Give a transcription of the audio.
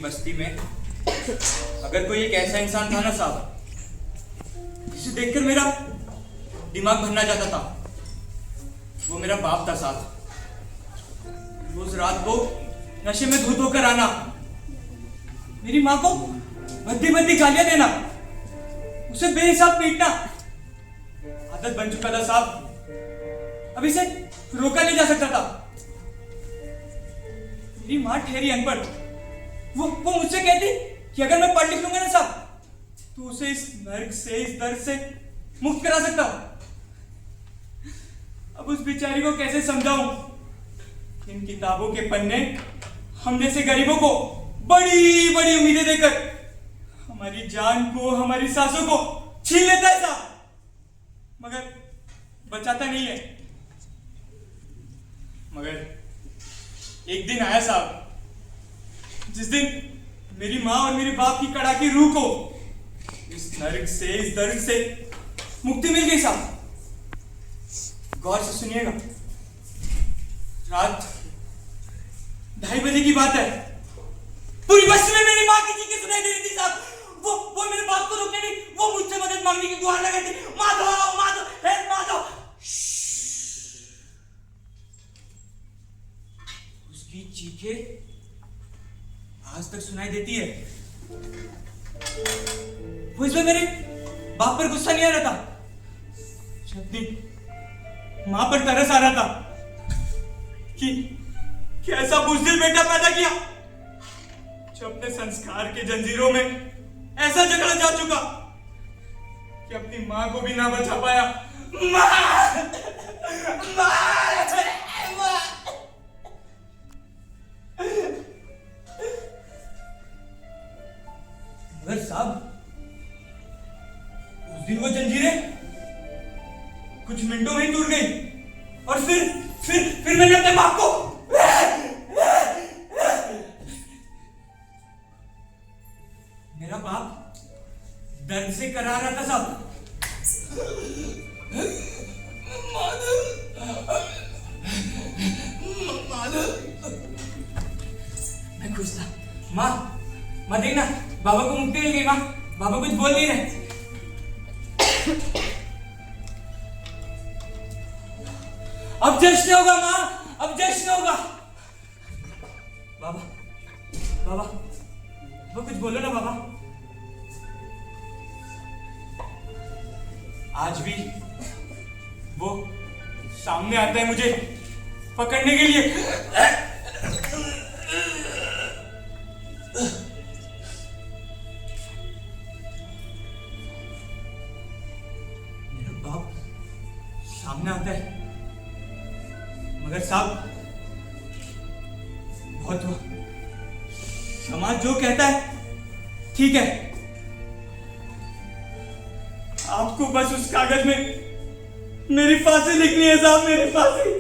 बस्ती में अगर कोई एक ऐसा इंसान था ना साहब, जिसे देखकर मेरा दिमाग भरना जाता था, वो मेरा बाप था साहब। रोज रात को नशे में धुत होकर आना, मेरी माँ को भद्दी भद्दी गालियां देना, उसे बेहिसाब पीटना आदत बन चुका था साहब। अब इसे रोका नहीं जा सकता था। मेरी माँ ठहरी अनपढ़, वो मुझसे कहती कि अगर मैं पढ़ लिख लूंगा ना साहब, तो उसे इस नर्क से, इस दर्द से मुक्त करा सकता हूं। अब उस बेचारी को कैसे समझाऊं? इन किताबों के पन्ने हम जैसे गरीबों को बड़ी बड़ी उम्मीदें देकर हमारी जान को, हमारी सांसों को छीन लेता है साहब, मगर बचाता नहीं है। मगर एक दिन आया साहब, जिस दिन मेरी माँ और मेरे बाप की कड़ाकी रूह को इस नरक से, इस दर्द से मुक्ति मिल गई साहब। गौर से सुनिएगा, रात 2:30 बजे की बात है। पूरी बस्ती में मेरी माँ की चीखें सुनाई दे रही थी साहब। वो मेरे बाप को रोकने नहीं, वो मुझसे मदद मांगने की गुहार लगा थी, माधव माधव हे माधव। उसकी चीखें आज तक सुनाई देती है। वो इसमें मेरे बाप पर गुस्सा नहीं आ रहा था, जबकि मां पर तरस आ रहा था कि ऐसा बुज़दिल बेटा पैदा किया जो अपने संस्कार के जंजीरों में ऐसा जकड़ा जा चुका कि अपनी मां को भी ना बचा पाया। मगर साहब, उस दिन वो जंजीरें कुछ मिनटों में ही टूट गई, और फिर मैंने अपने बाप को मेरा बाप दर्द से करा रहा था साहब। मैं खुश था। माँ देखना, बाबा को मुक्ति मिल गई। माँ, बाबा कुछ बोल नहीं रहे। अब जश्न होगा माँ, अब जश्न होगा। बाबा वो कुछ बोलो ना बाबा। आज भी वो सामने आता है मुझे पकड़ने के लिए। मेरा बाप सामने आता है, मगर साहब बहुत हुआ। समाज जो कहता है ठीक है, आपको बस उस कागज में मेरी फांसी लिखनी है साहब, मेरी फांसी।